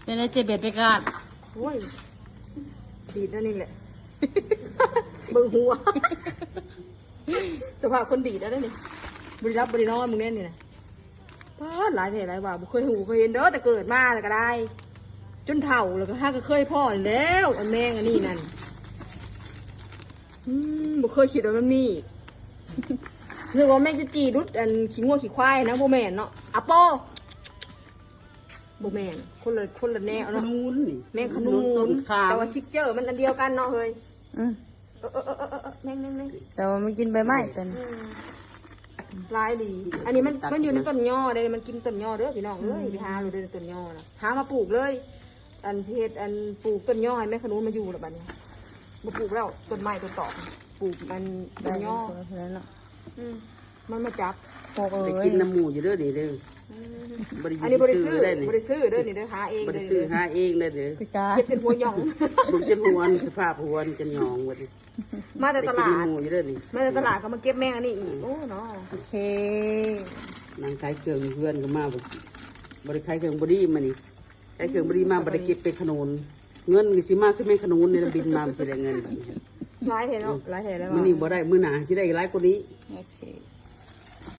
เป็นไอ้เจ็บเบ็ดไปกาด โอ้ยดีดนั่นนี่แหละ เบิ่งหัวสภาพคนดีดแล้วนี่บริรับบริน้อยมึงแน่นี่นะป้าหลายเท่หลายว่าบุเคยหูเคยเห็นเด้อแต่เกิดมาแล้วก็ได้ จนเฒ่าแล้วก็ห้าก็เคยพ่อแล้วอันแมงอันนี้นั่นบุเคยคิดว่ามันมีนึกว่าแม่งจะจีดุดอันขี้งัวขี้ควายนะโบแมนเนาะอะโปโบแมนคนละแนว ข เนาะ นุนนี่ แมงขนุนแต่ว่าชิกเจอร์มันอันเดียวกันเนาะเฮ้ย อืม แมง แต่ว่ามันกินใบไม้แต่ ลายดีอันนี้มันอยู่ในต้นย่อเลยมันกินต้นย่อเด้อพี่น้องเอ้ยไปหาเราเดินต้นย่อนะหามาปลูกเลยอันเฮ็ดอันปลูกต้นย่อให้แม่ขนุนมาอยู่แล้วบัดนี้มาปลูกแล้วต้นไม้ต้นตอกปลูกมันต้นย่อ แล้วเนาะ มันมาจับ พอกเล ได้ ย กินน้ำหมูอยู่เด้อนี่เด้อ อันนี้บริซื้อ ได้นี่ บริซื้อเด้อนี่เด้อหาเอง บ่ เล ได้ ย ซื้อหาเองเด้อเด้อ ไปกาด เฮ็ดเป็นหัวหย่อง บุกจะหวนสภาพหวนจะหยองว่าดิ มาแต่ต ได้กิ ลาน ด น้ำหมูอยู่เด้อนี่ มาแต่ตลาดก็มาเก็บแมงอันนี้อีกโอ้เนาะ โอเค นางขายเครื่องเพื่อนก็มาบ่ได้ขายเครื่องบ่ดีมานี่ขายเครื่องบ่ดีมาบ่ได้เก็บเป็นขนุนเงินก็สิมาคือแม่ขนุนนี่บินมาสิได้เงินบัดนี้ หลายเท่เนาะหลายเท่แล้ว มื้อนี้บ่ได้มื้อหน้าสิได้หลายกว่านี้ โอเค